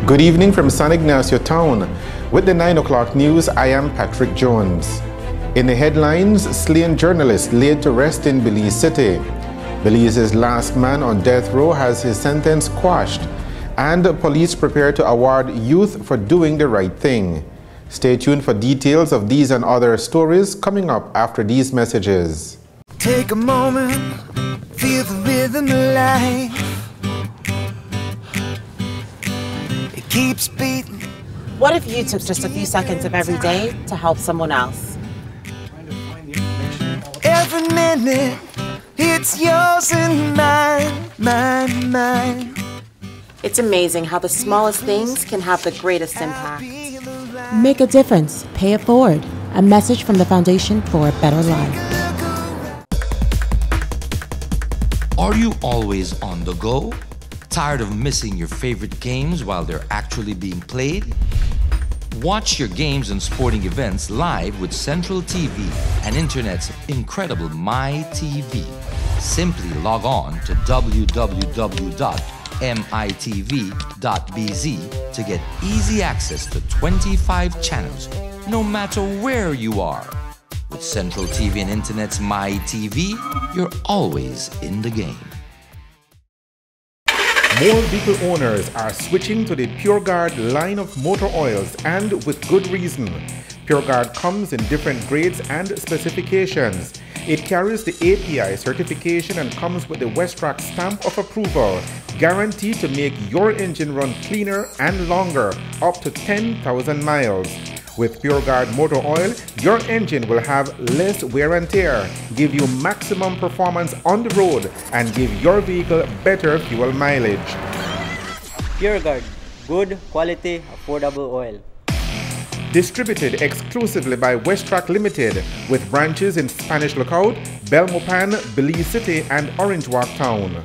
Good evening from San Ignacio Town. With the 9 o'clock news, I am Patrick Jones. In the headlines, slain journalist laid to rest in Belize City. Belize's last man on death row has his sentence quashed. And police prepare to award youth for doing the right thing. Stay tuned for details of these and other stories coming up after these messages. Take a moment, feel the rhythm of life. It keeps beating. What if you took just a few seconds of every day to help someone else? Every minute, it's yours and mine, mine. It's amazing how the smallest things can have the greatest impact. Make a difference. Pay it forward. A message from the Foundation for a Better Life. Are you always on the go? Tired of missing your favorite games while they're actually being played? Watch your games and sporting events live with Central TV and Internet's incredible MyTV. Simply log on to www.mitv.bz to get easy access to 25 channels, no matter where you are. With Central TV and Internet's MyTV, you're always in the game. More vehicle owners are switching to the PureGuard line of motor oils, and with good reason. PureGuard comes in different grades and specifications. It carries the API certification and comes with the Westrac stamp of approval, guaranteed to make your engine run cleaner and longer, up to 10,000 miles. With PureGuard motor oil, your engine will have less wear and tear, give you maximum performance on the road, and give your vehicle better fuel mileage. PureGuard, good quality, affordable oil. Distributed exclusively by Westrac Limited, with branches in Spanish Lookout, Belmopan, Belize City, and Orange Walk Town.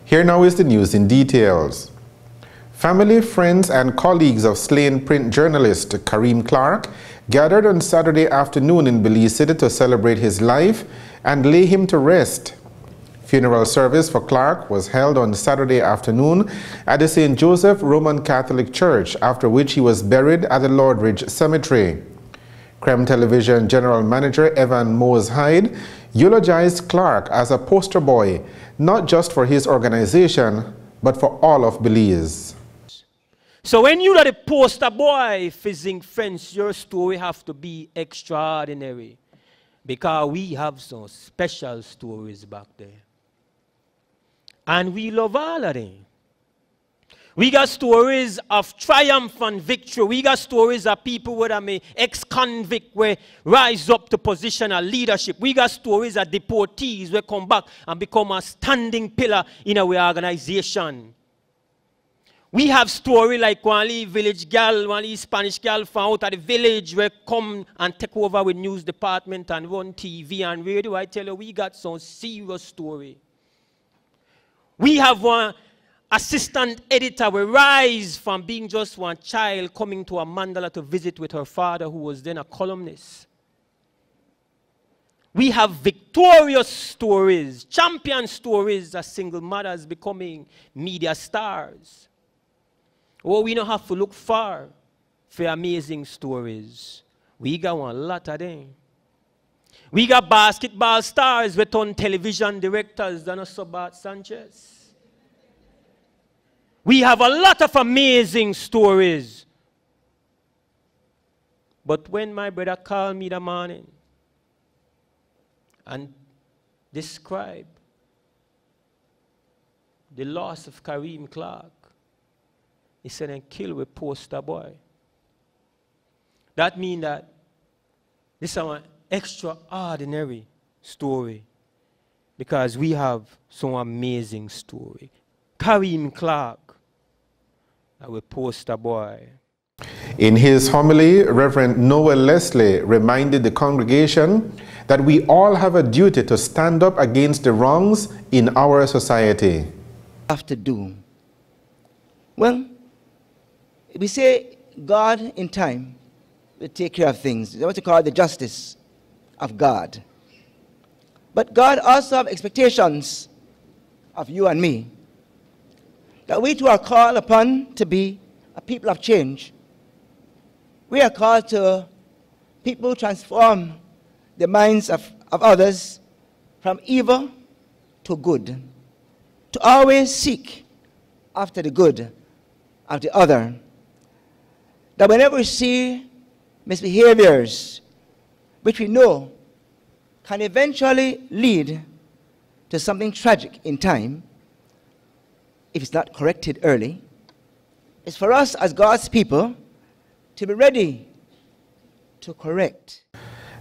Here now is the news in details. Family, friends, and colleagues of slain print journalist Kareem Clark gathered on Saturday afternoon in Belize City to celebrate his life and lay him to rest. Funeral service for Clark was held on Saturday afternoon at the St. Joseph Roman Catholic Church, after which he was buried at the Lordridge Cemetery. Creme Television General Manager Evan Mose Hyde eulogized Clark as a poster boy, not just for his organization, but for all of Belize. So when you are the poster boy fizzing friends, your story have to be extraordinary, because we have some special stories back there. And we love all of them. We got stories of triumph and victory. We got stories of people who are ex-convict who rise up to position of leadership. We got stories of deportees who come back and become a standing pillar in our organization. We have story like one village girl, one Spanish girl from out of the village where come and take over with news department and run TV and radio. I tell you, we got some serious story. We have one assistant editor will rise from being just one child coming to a mandala to visit with her father, who was then a columnist. We have victorious stories, champion stories of single mothers becoming media stars. Oh, we don't have to look far for amazing stories. We got one lot of them. We got basketball stars with on television directors, Dana Sobat Sanchez. We have a lot of amazing stories. But when my brother called me that morning and described the loss of Kareem Clark, He said, and kill with poster boy. That means that this is an extraordinary story because we have some amazing story. Kareem Clark, our poster boy. In his homily, Reverend Noel Leslie reminded the congregation that we all have a duty to stand up against the wrongs in our society. Have to do. Well, we say God in time will take care of things. That's what you call the justice of God. But God also has expectations of you and me. That we too are called upon to be a people of change. We are called to people who transform the minds of others from evil to good. To always seek after the good of the other. That whenever we see misbehaviors, which we know can eventually lead to something tragic in time, if it's not corrected early, it's for us as God's people to be ready to correct.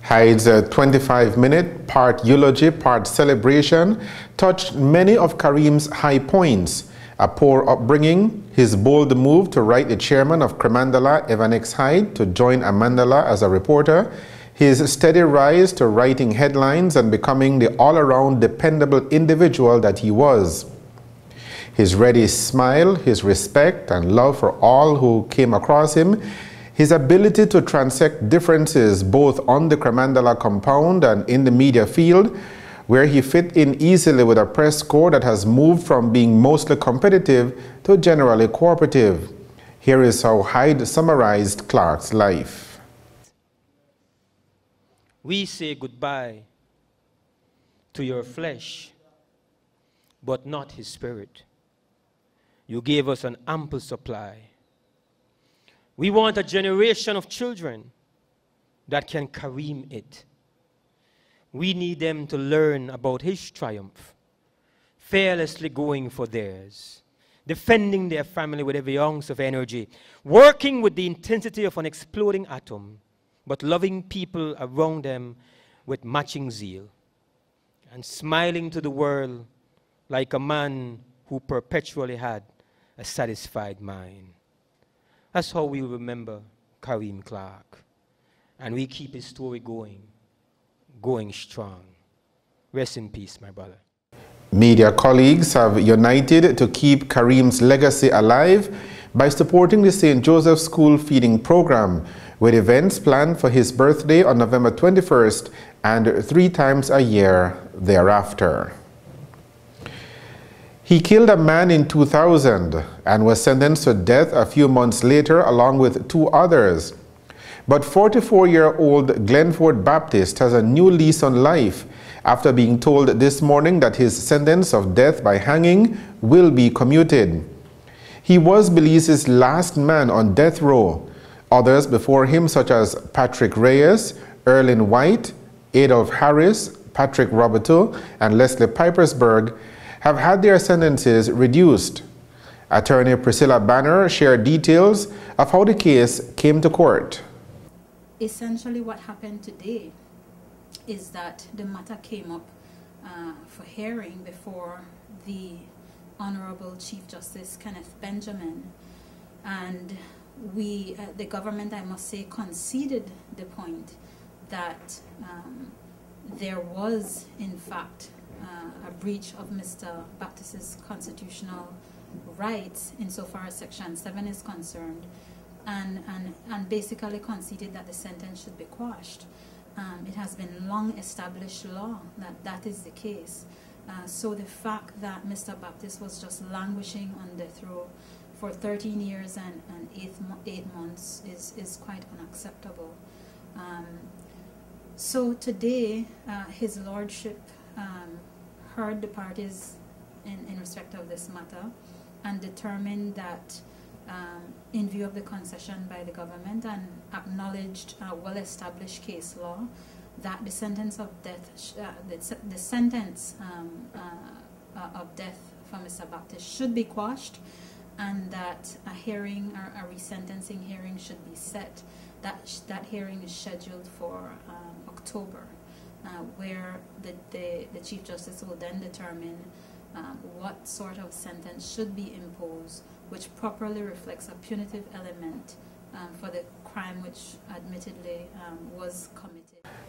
Hyde's 25-minute part eulogy, part celebration touched many of Kareem's high points: a poor upbringing, his bold move to write the chairman of Cremandala, Evan X. Hyde, to join Amandala as a reporter, his steady rise to writing headlines and becoming the all-around dependable individual that he was. His ready smile, his respect and love for all who came across him, his ability to transect differences both on the Cremandala compound and in the media field, where he fit in easily with a press corps that has moved from being mostly competitive to generally cooperative. Here is how Hyde summarized Clark's life. We say goodbye to your flesh, but not his spirit. You gave us an ample supply. We want a generation of children that can Kareem it. We need them to learn about his triumph, fearlessly going for theirs, defending their family with every ounce of energy, working with the intensity of an exploding atom, but loving people around them with matching zeal, and smiling to the world like a man who perpetually had a satisfied mind. That's how we remember Kareem Clark. And we keep his story going strong. Rest in peace, my brother. Media colleagues have united to keep Kareem's legacy alive by supporting the St. Joseph School feeding program, with events planned for his birthday on November 21st and 3 times a year thereafter. He killed a man in 2000 and was sentenced to death a few months later along with 2 others. But 44-year-old Glenford Baptist has a new lease on life after being told this morning that his sentence of death by hanging will be commuted. He was Belize's last man on death row. Others before him, such as Patrick Reyes, Erlin White, Adolph Harris, Patrick Roberto, and Leslie Pipersberg, have had their sentences reduced. Attorney Priscilla Banner shared details of how the case came to court. Essentially what happened today is that the matter came up for hearing before the Honorable Chief Justice Kenneth Benjamin, and we, the government, I must say, conceded the point that there was in fact a breach of Mr. Baptist's constitutional rights insofar as Section 7 is concerned, and basically conceded that the sentence should be quashed. It has been long established law that that is the case. So the fact that Mr. Baptist was just languishing on death row for 13 years and 8 months is quite unacceptable. So today, His Lordship heard the parties in respect of this matter and determined that in view of the concession by the government and acknowledged well-established case law, that the sentence of death, the sentence of death for Mr. Baptist should be quashed, and that a hearing or a resentencing hearing should be set. That hearing is scheduled for October, where the Chief Justice will then determine what sort of sentence should be imposed, which properly reflects a punitive element for the crime which admittedly was committed.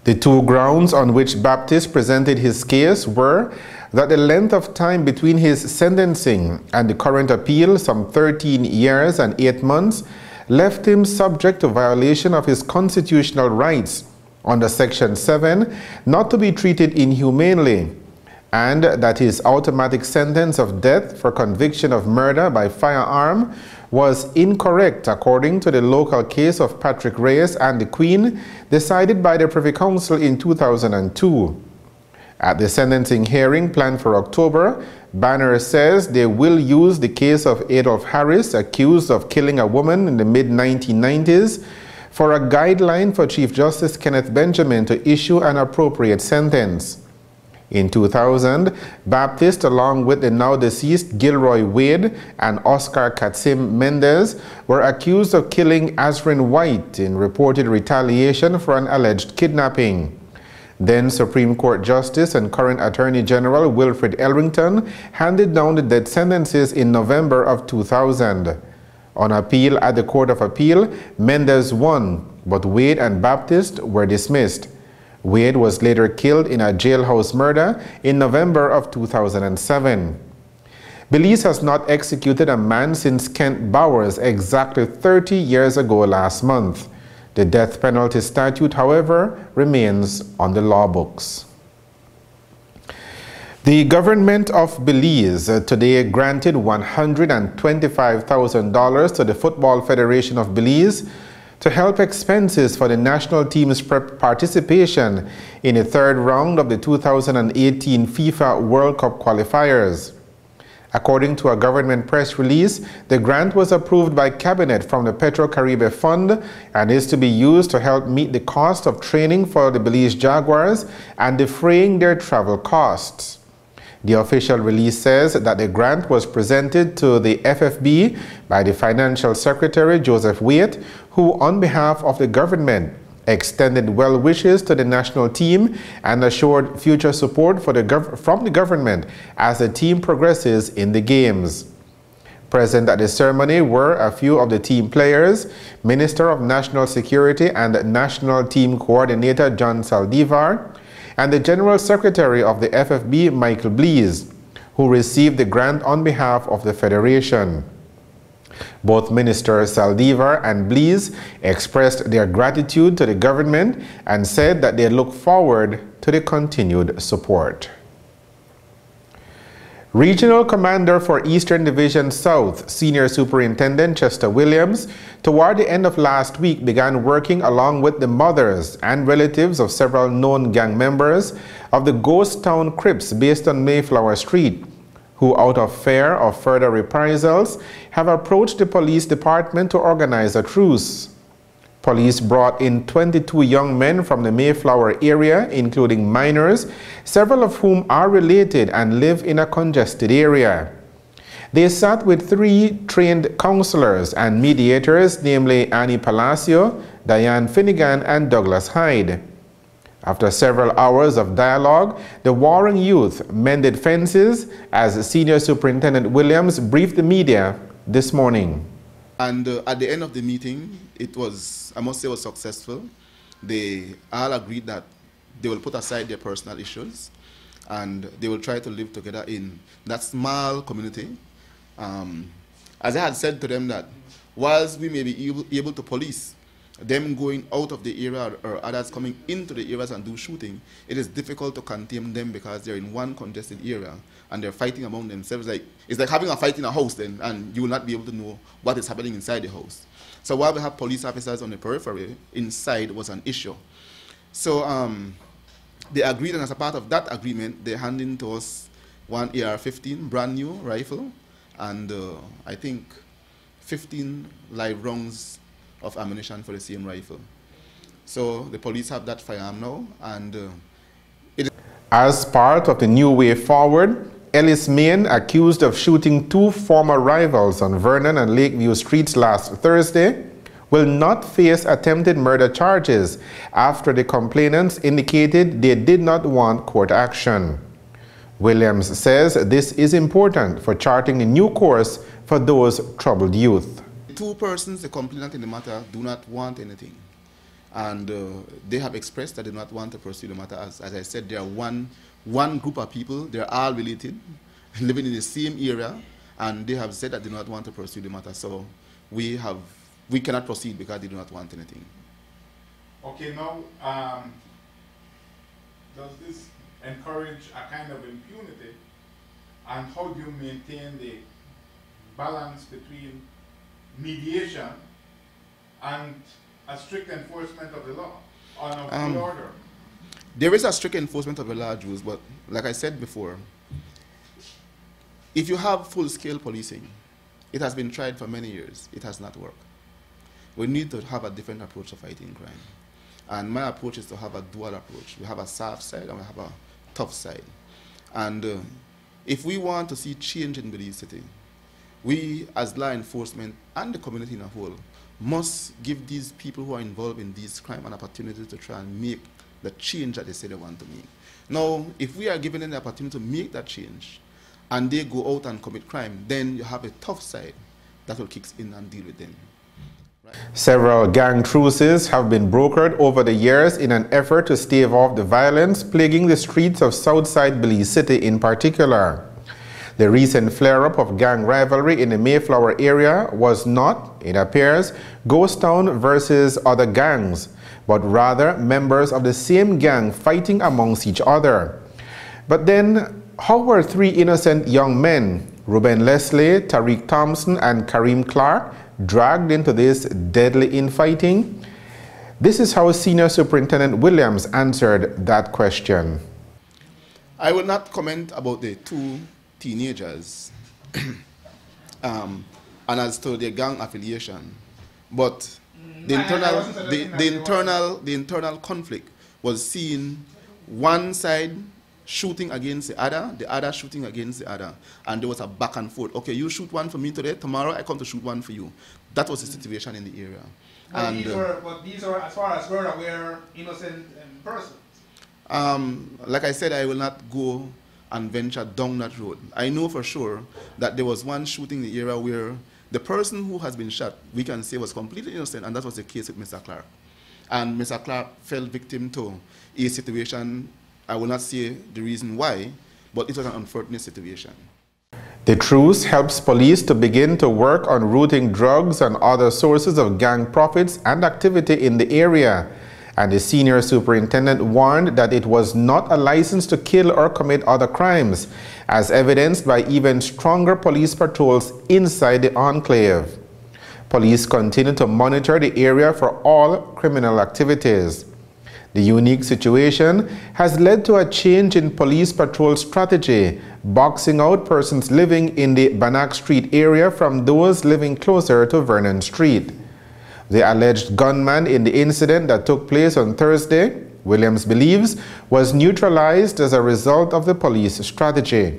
The two grounds on which Baptist presented his case were that the length of time between his sentencing and the current appeal, some 13 years and 8 months, left him subject to violation of his constitutional rights under Section 7 not to be treated inhumanely, and that his automatic sentence of death for conviction of murder by firearm was incorrect according to the local case of Patrick Reyes and the Queen, decided by the Privy Council in 2002. At the sentencing hearing planned for October, Banner says they will use the case of Adolph Harris, accused of killing a woman in the mid-1990s, for a guideline for Chief Justice Kenneth Benjamin to issue an appropriate sentence. In 2000, Baptist, along with the now deceased Gilroy Wade and Oscar Katsim Mendez, were accused of killing Azrin White in reported retaliation for an alleged kidnapping. Then Supreme Court Justice and current Attorney General Wilfred Elrington handed down the death sentences in November of 2000. On appeal at the Court of Appeal, Mendez won, but Wade and Baptist were dismissed. Wade was later killed in a jailhouse murder in November of 2007. Belize has not executed a man since Kent Bowers exactly 30 years ago last month. The death penalty statute, however, remains on the law books. The government of Belize today granted $125,000 to the Football Federation of Belize to help expenses for the national team's participation in the third round of the 2018 FIFA World Cup qualifiers. According to a government press release, the grant was approved by Cabinet from the Petro-Caribe Fund and is to be used to help meet the cost of training for the Belize Jaguars and defraying their travel costs. The official release says that the grant was presented to the FFB by the Financial Secretary, Joseph Waite, who, on behalf of the government, extended well wishes to the national team and assured future support from the government as the team progresses in the games. Present at the ceremony were a few of the team players, Minister of National Security and National Team Coordinator John Saldivar, and the General Secretary of the FFB, Michael Blees, who received the grant on behalf of the Federation. Both Minister Saldivar and Blees expressed their gratitude to the government and said that they look forward to the continued support. Regional Commander for Eastern Division South, Senior Superintendent Chester Williams, toward the end of last week began working along with the mothers and relatives of several known gang members of the Ghost Town Crips based on Mayflower Street, who out of fear of further reprisals have approached the police department to organize a truce. Police brought in 22 young men from the Mayflower area, including minors, several of whom are related and live in a congested area. They sat with 3 trained counselors and mediators, namely Annie Palacio, Diane Finnegan, and Douglas Hyde. After several hours of dialogue, the warring youth mended fences as Senior Superintendent Williams briefed the media this morning. And at the end of the meeting, it was, I must say, was successful. They all agreed that they will put aside their personal issues and they will try to live together in that small community. As I had said to them that whilst we may be able to police them going out of the area or others coming into the areas and do shooting, it is difficult to contain them because they're in one congested area and they're fighting among themselves. It's like having a fight in a house then, and you will not be able to know what is happening inside the house. So while we have police officers on the periphery, inside was an issue. So they agreed, and as a part of that agreement, they handed to us one AR-15 brand new rifle and I think 15 live rounds of ammunition for the same rifle. So the police have that firearm now, and as part of the new way forward, Ellis Main, accused of shooting two former rivals on Vernon and Lakeview Streets last Thursday, will not face attempted murder charges after the complainants indicated they did not want court action. Williams says this is important for charting a new course for those troubled youth. Two persons, the complainant in the matter, do not want anything. And they have expressed that they do not want to pursue the matter. As I said, they are one group of people, they're all related, living in the same area, and they have said that they do not want to pursue the matter. So we cannot proceed because they do not want anything. Okay, now, does this encourage a kind of impunity, and how do you maintain the balance between mediation and a strict enforcement of the law, or of the order? There is a strict enforcement of the law, Jules, but like I said before, if you have full-scale policing, it has been tried for many years, it has not worked. We need to have a different approach to fighting crime. And my approach is to have a dual approach. We have a soft side and we have a tough side. And if we want to see change in Belize City, we as law enforcement and the community in a whole must give these people who are involved in these crimes an opportunity to try and make the change that they say they want to make. Now, if we are giving them the opportunity to make that change and they go out and commit crime, then you have a tough side that will kick in and deal with them. Right? Several gang truces have been brokered over the years in an effort to stave off the violence plaguing the streets of Southside Belize City in particular. The recent flare-up of gang rivalry in the Mayflower area was not, it appears, Ghost Town versus other gangs, but rather members of the same gang fighting amongst each other. But then, how were three innocent young men, Ruben Leslie, Tariq Thompson, and Kareem Clark, dragged into this deadly infighting? This is how Senior Superintendent Williams answered that question. I will not comment about the two teenagers and as to their gang affiliation, but the internal conflict was seen one side shooting against the other shooting against the other, and there was a back and forth. Okay, you shoot one for me today, tomorrow I come to shoot one for you. That was the situation in the area. But these are, as far as we're aware, innocent persons. Like I said, I will not go and venture down that road. I know for sure that there was one shooting in the area where the person who has been shot, we can say, was completely innocent, and that was the case with Mr. Clark. And Mr. Clark fell victim to a situation, I will not say the reason why, but it was an unfortunate situation. The truce helps police to begin to work on routing drugs and other sources of gang profits and activity in the area. And the senior superintendent warned that it was not a license to kill or commit other crimes, as evidenced by even stronger police patrols inside the enclave. Police continue to monitor the area for all criminal activities. The unique situation has led to a change in police patrol strategy, boxing out persons living in the Bannock Street area from those living closer to Vernon Street. The alleged gunman in the incident that took place on Thursday, Williams believes, was neutralized as a result of the police strategy.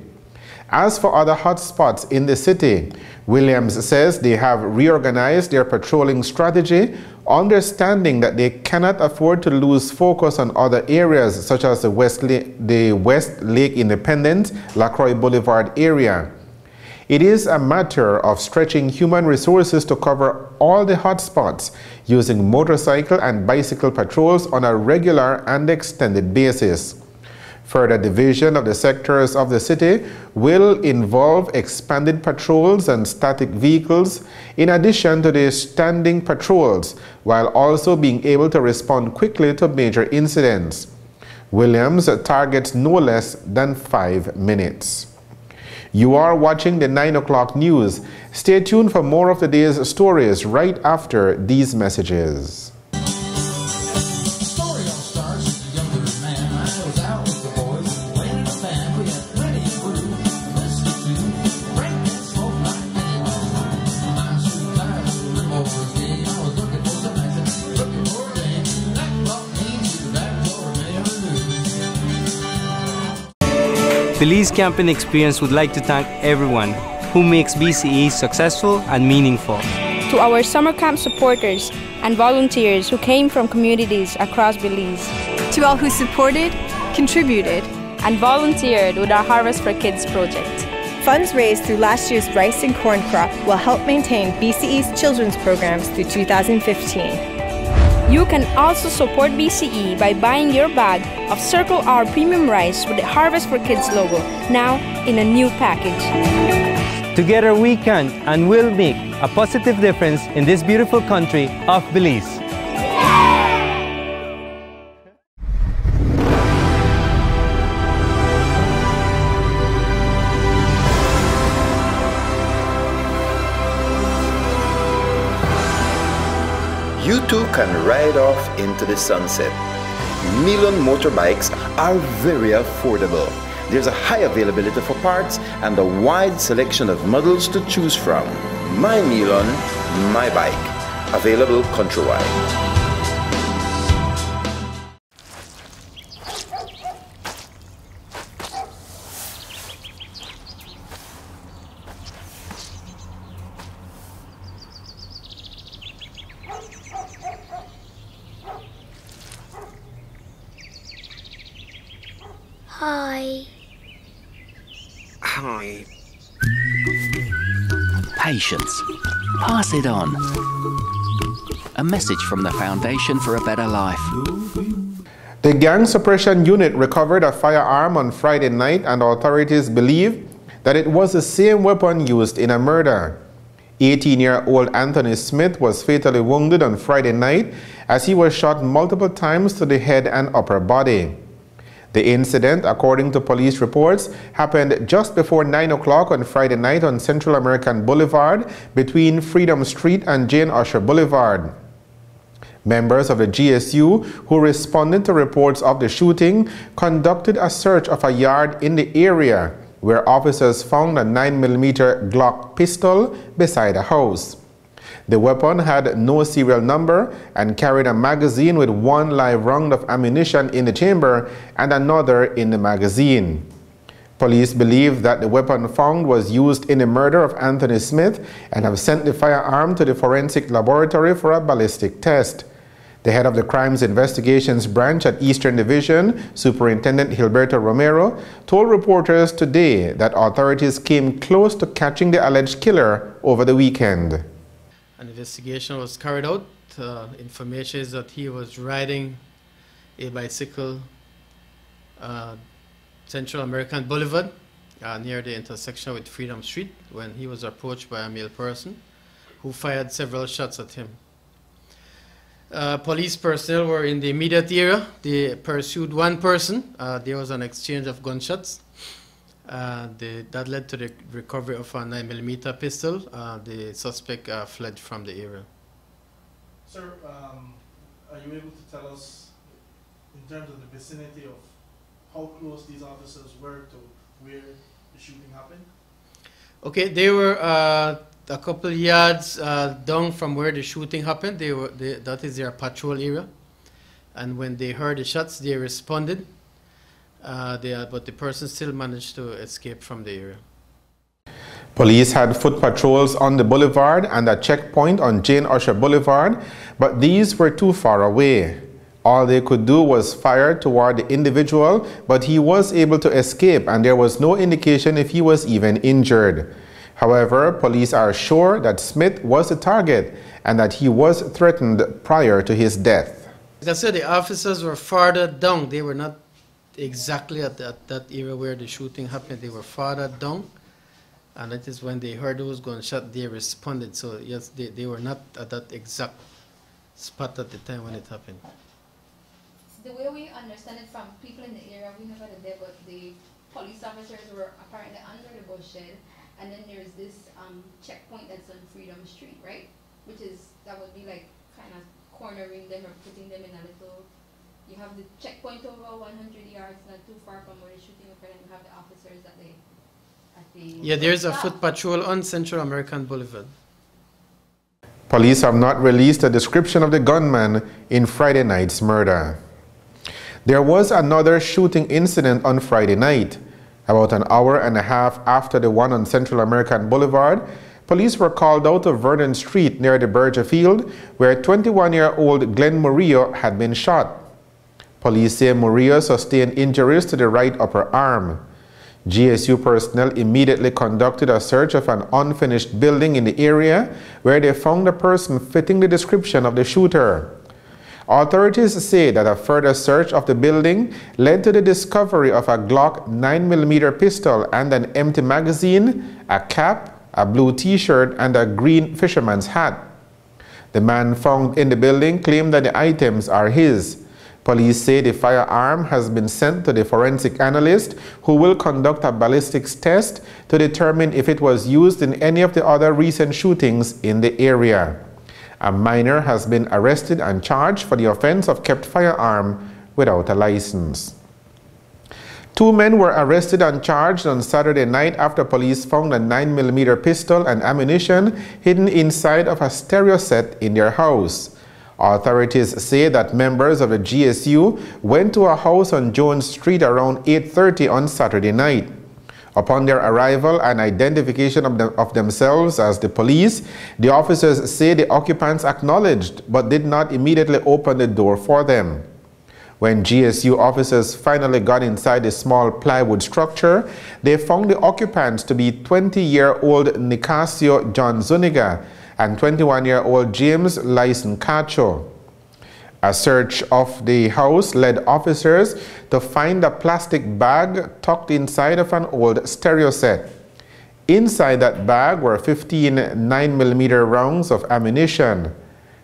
As for other hotspots in the city, Williams says they have reorganized their patrolling strategy, understanding that they cannot afford to lose focus on other areas such as the West Lake Independence, Lacroix Boulevard area. It is a matter of stretching human resources to cover all the hotspots, using motorcycle and bicycle patrols on a regular and extended basis. Further division of the sectors of the city will involve expanded patrols and static vehicles, in addition to the standing patrols, while also being able to respond quickly to major incidents. Williams targets no less than 5 minutes. You are watching the 9 o'clock news. Stay tuned for more of the day's stories right after these messages. Belize Camping Experience would like to thank everyone who makes BCE successful and meaningful. To our summer camp supporters and volunteers who came from communities across Belize. To all who supported, contributed, and volunteered with our Harvest for Kids project. Funds raised through last year's rice and corn crop will help maintain BCE's children's programs through 2015. You can also support BCE by buying your bag of Circle R Premium Rice with the Harvest for Kids logo, now in a new package. Together we can and will make a positive difference in this beautiful country of Belize. You too can ride off into the sunset. Milon motorbikes are very affordable. There's a high availability for parts and a wide selection of models to choose from. My Milon, my bike. Available countrywide. Hi. Hi. Patience. Pass it on. A message from the Foundation for a Better Life. The Gang Suppression Unit recovered a firearm on Friday night, and authorities believe that it was the same weapon used in a murder. 18-year-old Anthony Smith was fatally wounded on Friday night as he was shot multiple times to the head and upper body. The incident, according to police reports, happened just before 9 o'clock on Friday night on Central American Boulevard between Freedom Street and Jane Usher Boulevard. Members of the GSU who responded to reports of the shooting conducted a search of a yard in the area where officers found a 9mm Glock pistol beside a house. The weapon had no serial number and carried a magazine with one live round of ammunition in the chamber and another in the magazine. Police believe that the weapon found was used in the murder of Anthony Smith and have sent the firearm to the forensic laboratory for a ballistic test. The head of the Crimes Investigations Branch at Eastern Division, Superintendent Gilberto Romero, told reporters today that authorities came close to catching the alleged killer over the weekend. An investigation was carried out. Information is that he was riding a bicycle Central American Boulevard near the intersection with Freedom Street when he was approached by a male person who fired several shots at him. Police personnel were in the immediate area. They pursued one person. There was an exchange of gunshots. That led to the recovery of a 9mm pistol. The suspect fled from the area. Sir, are you able to tell us, in terms of the vicinity of how close these officers were to where the shooting happened? Okay, they were a couple yards down from where the shooting happened. That is their patrol area. And when they heard the shots, they responded. But the person still managed to escape from the area. Police had foot patrols on the boulevard and a checkpoint on Jane Usher Boulevard, but these were too far away. All they could do was fire toward the individual, but he was able to escape and there was no indication if he was even injured. However, police are sure that Smith was the target and that he was threatened prior to his death. Like I said, the officers were farther down. They were not exactly at that area where the shooting happened. They were farther down, and that is when they heard those gunshots, they responded. So yes, they were not at that exact spot at the time when it happened. The way we understand it from people in the area, we never did there, but the police officers were apparently under the bush shed, and then there's this checkpoint that's on Freedom Street, right? That would be like kind of cornering them or putting them in a little. You have the checkpoint over 100 yards, not too far from where the shooting occurred, and you have the officers at the yeah, there's a foot patrol on Central American Boulevard. Police have not released a description of the gunman in Friday night's murder. There was another shooting incident on Friday night. About an hour and a half after the one on Central American Boulevard, police were called out of Vernon Street near the Berger Field, where 21-year-old Glenn Murillo had been shot. Police say Murillo sustained injuries to the right upper arm. GSU personnel immediately conducted a search of an unfinished building in the area where they found a person fitting the description of the shooter. Authorities say that a further search of the building led to the discovery of a Glock 9mm pistol and an empty magazine, a cap, a blue t-shirt, and a green fisherman's hat. The man found in the building claimed that the items are his. Police say the firearm has been sent to the forensic analyst who will conduct a ballistics test to determine if it was used in any of the other recent shootings in the area. A minor has been arrested and charged for the offense of kept firearm without a license. 2 men were arrested and charged on Saturday night after police found a 9mm pistol and ammunition hidden inside of a stereo set in their house. Authorities say that members of the GSU went to a house on Jones Street around 8:30 on Saturday night. Upon their arrival and identification of themselves as the police, the officers say the occupants acknowledged but did not immediately open the door for them. When GSU officers finally got inside the small plywood structure, they found the occupants to be 20-year-old Nicasio John Zuniga and 21-year-old James Lyson Cacho. A search of the house led officers to find a plastic bag tucked inside of an old stereo set. Inside that bag were 15 9mm rounds of ammunition.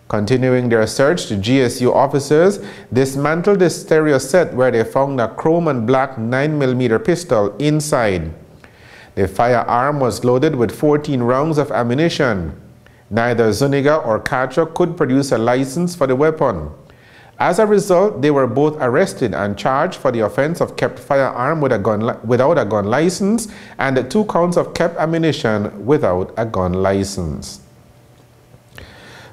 Continuing their search, the GSU officers dismantled the stereo set where they found a chrome and black 9mm pistol inside. The firearm was loaded with 14 rounds of ammunition. Neither Zuniga or Cacho could produce a license for the weapon. As a result, they were both arrested and charged for the offense of kept firearm without a gun license and 2 counts of kept ammunition without a gun license.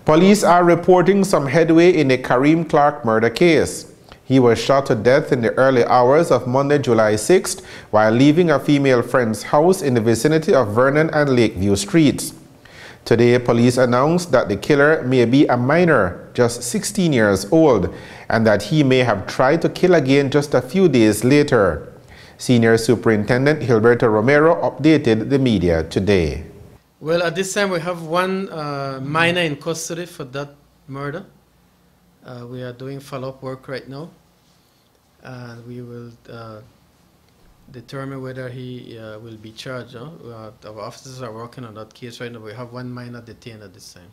Police are reporting some headway in the Kareem Clark murder case. He was shot to death in the early hours of Monday, July 6th, while leaving a female friend's house in the vicinity of Vernon and Lakeview Streets. Today, police announced that the killer may be a minor, just 16 years old, and that he may have tried to kill again just a few days later. Senior Superintendent Gilberto Romero updated the media today. Well, at this time we have 1 minor in custody for that murder. We are doing follow-up work right now, and we will determine whether he will be charged. Our officers are working on that case right now. We have 1 minor detained at this time.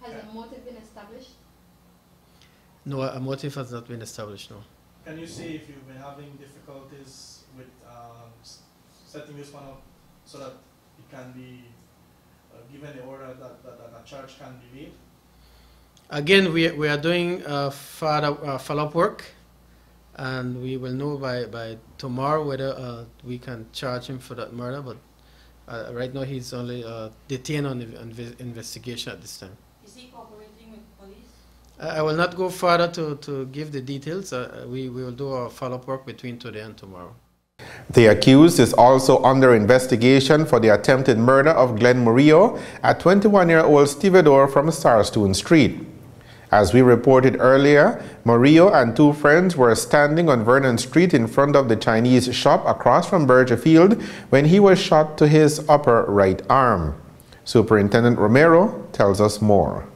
Has a motive been established? No, a motive has not been established, no. Can you say if you've been having difficulties with setting this one up so that it can be given the order that a charge can be made? Again, we are doing follow-up work, and we will know by tomorrow whether we can charge him for that murder, but right now he's only detained on investigation at this time. Is he cooperating with police? I will not go further to give the details. We will do our follow-up work between today and tomorrow. The accused is also under investigation for the attempted murder of Glenn Murillo, a 21-year-old stevedore from Starstone Street. As we reported earlier, Murillo and 2 friends were standing on Vernon Street in front of the Chinese shop across from Berger Field when he was shot to his upper right arm. Superintendent Romero tells us more.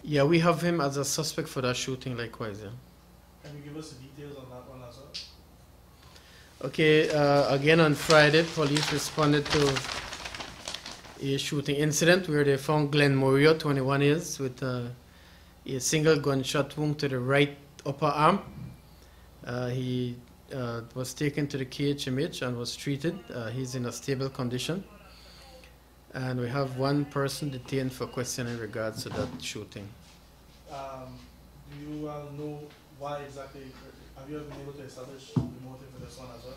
Yeah, we have him as a suspect for that shooting likewise. Yeah. Can you give us the details on that one as well? Okay, again on Friday, police responded to a shooting incident where they found Glenn Murillo, 21 years, with a single gunshot wound to the right upper arm. He was taken to the KHMH and was treated. He's in a stable condition. And we have 1 person detained for questioning in regards to that shooting. Do you know why exactly? Have you ever been able to establish the motive for this one as well?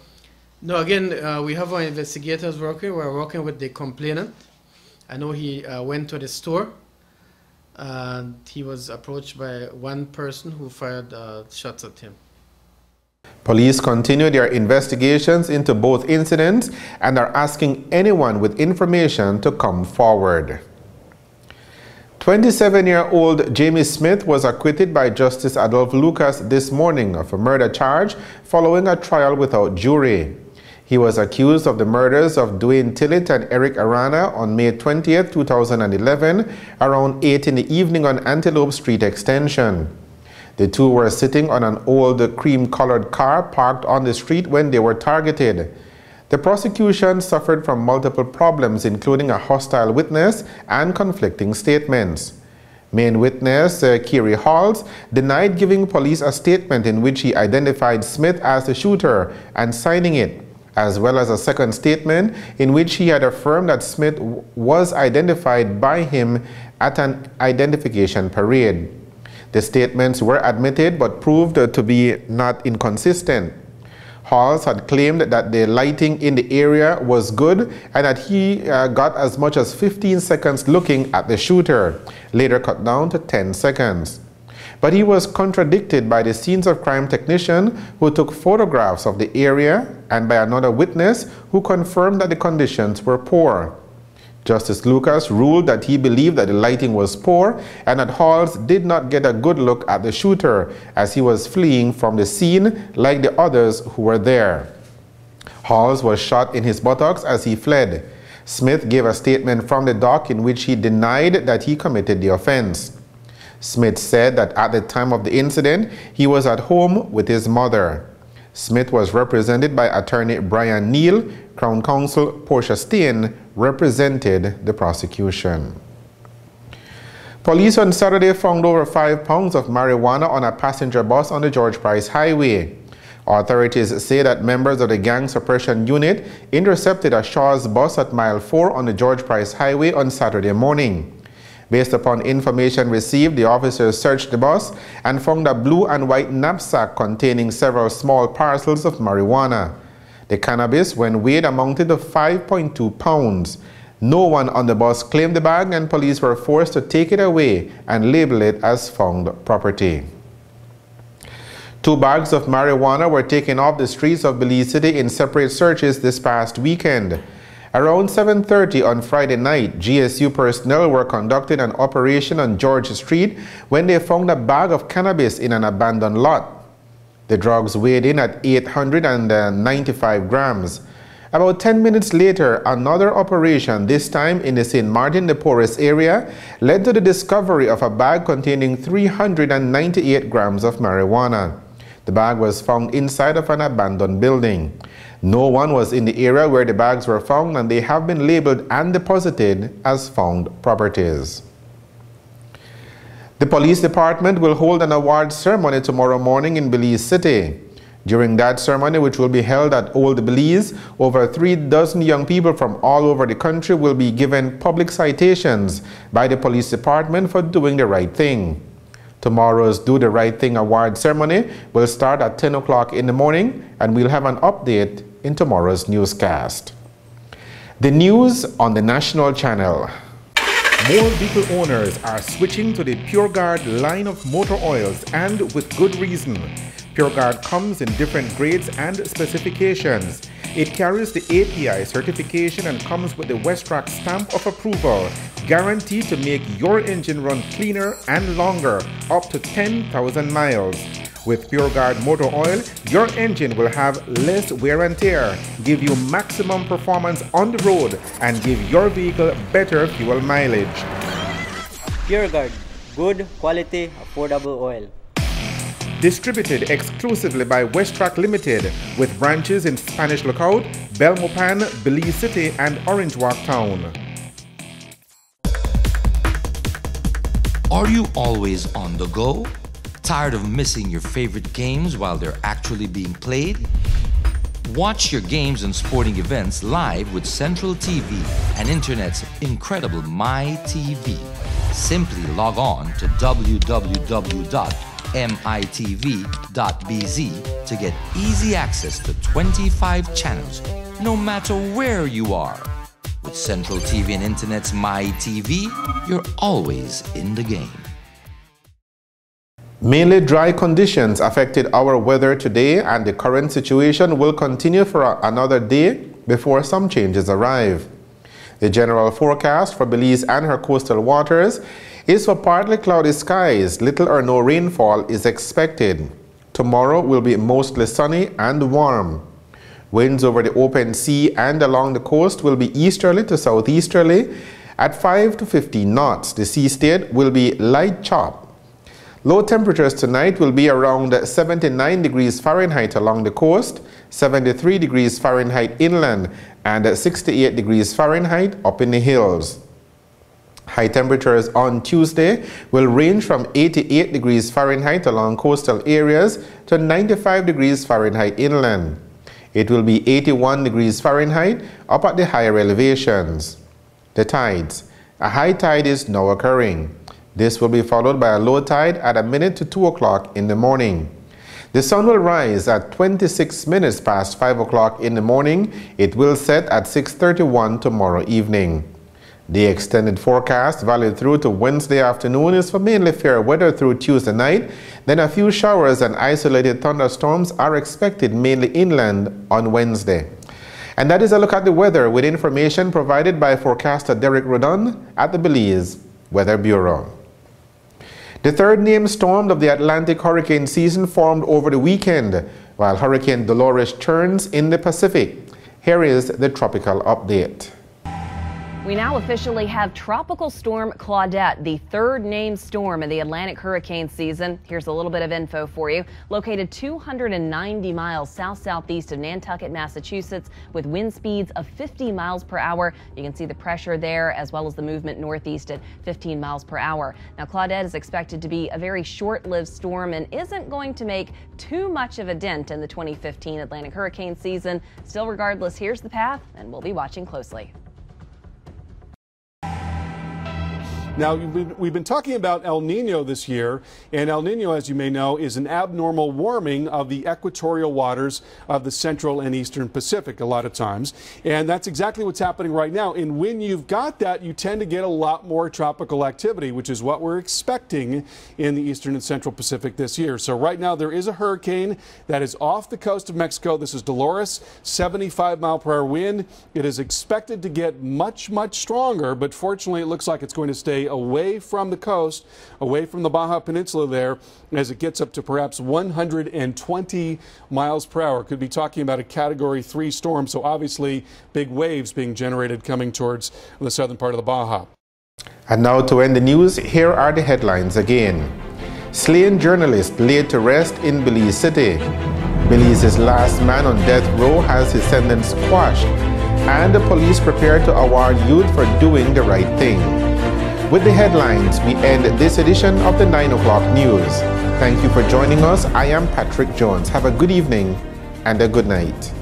No, again, we have our investigators working. We're working with the complainant. I know he went to the store, and he was approached by 1 person who fired shots at him. Police continue their investigations into both incidents and are asking anyone with information to come forward. 27-year-old Jamie Smith was acquitted by Justice Adolph Lucas this morning of a murder charge following a trial without jury. He was accused of the murders of Dwayne Tillett and Eric Arana on May 20, 2011, around 8 in the evening on Antelope Street Extension. The two were sitting on an old cream-colored car parked on the street when they were targeted. The prosecution suffered from multiple problems, including a hostile witness and conflicting statements. Main witness, Kiri Halls, denied giving police a statement in which he identified Smith as the shooter and signing it, as well as a second statement in which he had affirmed that Smith was identified by him at an identification parade. The statements were admitted but proved to be not inconsistent. Halls had claimed that the lighting in the area was good and that he got as much as 15 seconds looking at the shooter, later cut down to 10 seconds. But he was contradicted by the scenes of crime technician who took photographs of the area and by another witness who confirmed that the conditions were poor. Justice Lucas ruled that he believed that the lighting was poor and that Halls did not get a good look at the shooter as he was fleeing from the scene like the others who were there. Halls was shot in his buttocks as he fled. Smith gave a statement from the dock in which he denied that he committed the offense. Smith said that at the time of the incident, he was at home with his mother. Smith was represented by attorney Brian Neal. Crown Counsel Portia Steen represented the prosecution. Police on Saturday found over 5 pounds of marijuana on a passenger bus on the George Price Highway. Authorities say that members of the Gang Suppression Unit intercepted a Shaw's bus at mile 4 on the George Price Highway on Saturday morning. Based upon information received, the officers searched the bus and found a blue and white knapsack containing several small parcels of marijuana. The cannabis, when weighed, amounted to 5.2 pounds. No one on the bus claimed the bag, and police were forced to take it away and label it as found property. 2 bags of marijuana were taken off the streets of Belize City in separate searches this past weekend. Around 7:30 on Friday night, GSU personnel were conducting an operation on George Street when they found a bag of cannabis in an abandoned lot. The drugs weighed in at 895 grams. About 10 minutes later, another operation, this time in the St. Martin de Porres area, led to the discovery of a bag containing 398 grams of marijuana. The bag was found inside of an abandoned building. No one was in the area where the bags were found, and they have been labeled and deposited as found properties. The police department will hold an awards ceremony tomorrow morning in Belize City. During that ceremony, which will be held at Old Belize, over 3 dozen young people from all over the country will be given public citations by the police department for doing the right thing. Tomorrow's Do the Right Thing award ceremony will start at 10 o'clock in the morning, and we'll have an update in tomorrow's newscast. The news on the National Channel. More vehicle owners are switching to the PureGuard line of motor oils, and with good reason. PureGuard comes in different grades and specifications. It carries the API certification and comes with the Westrac stamp of approval, guaranteed to make your engine run cleaner and longer, up to 10,000 miles. With PureGuard motor oil, your engine will have less wear and tear, give you maximum performance on the road, and give your vehicle better fuel mileage. PureGuard, good quality, affordable oil. Distributed exclusively by Westrac Limited, with branches in Spanish Lookout, Belmopan, Belize City, and Orange Walk Town. Are you always on the go? Tired of missing your favorite games while they're actually being played? Watch your games and sporting events live with Central TV and Internet's incredible MyTV. Simply log on to www.mitv.bz to get easy access to 25 channels, no matter where you are. With Central TV and Internet's MyTV, you're always in the game. Mainly dry conditions affected our weather today, and the current situation will continue for another day before some changes arrive. The general forecast for Belize and her coastal waters is for partly cloudy skies. Little or no rainfall is expected. Tomorrow will be mostly sunny and warm. Winds over the open sea and along the coast will be easterly to southeasterly at 5 to 15 knots. The sea state will be light chop. Low temperatures tonight will be around 79 degrees Fahrenheit along the coast, 73 degrees Fahrenheit inland, and 68 degrees Fahrenheit up in the hills. High temperatures on Tuesday will range from 88 degrees Fahrenheit along coastal areas to 95 degrees Fahrenheit inland. It will be 81 degrees Fahrenheit up at the higher elevations. The tides. A high tide is now occurring. This will be followed by a low tide at 1 minute to 2 o'clock in the morning. The sun will rise at 26 minutes past 5 o'clock in the morning. It will set at 6:31 tomorrow evening. The extended forecast, valid through to Wednesday afternoon, is for mainly fair weather through Tuesday night. Then a few showers and isolated thunderstorms are expected mainly inland on Wednesday. And that is a look at the weather with information provided by forecaster Derek Rodon at the Belize Weather Bureau. The third named storm of the Atlantic hurricane season formed over the weekend, while Hurricane Dolores turns in the Pacific. Here is the tropical update. We now officially have Tropical Storm Claudette, the third named storm in the Atlantic hurricane season. Here's a little bit of info for you. Located 290 miles south-southeast of Nantucket, Massachusetts, with wind speeds of 50 miles per hour. You can see the pressure there, as well as the movement northeast at 15 miles per hour. Now, Claudette is expected to be a very short-lived storm and isn't going to make too much of a dent in the 2015 Atlantic hurricane season. Still, regardless, here's the path, and we'll be watching closely. Now, we've been talking about El Nino this year, and El Nino, as you may know, is an abnormal warming of the equatorial waters of the central and eastern Pacific a lot of times. And that's exactly what's happening right now. And when you've got that, you tend to get a lot more tropical activity, which is what we're expecting in the eastern and central Pacific this year. So right now there is a hurricane that is off the coast of Mexico. This is Dolores, 75-mile-per-hour wind. It is expected to get much, much stronger, but fortunately it looks like it's going to stay away from the coast, away from the Baja Peninsula there, as it gets up to perhaps 120 miles per hour. Could be talking about a Category 3 storm, so obviously big waves being generated coming towards the southern part of the Baja. And now to end the news, here are the headlines again. Slain journalist laid to rest in Belize City. Belize's last man on death row has his sentence quashed, and the police prepare to award youth for doing the right thing. With the headlines, we end this edition of the 9 o'clock news. Thank you for joining us. I am Patrick Jones. Have a good evening and a good night.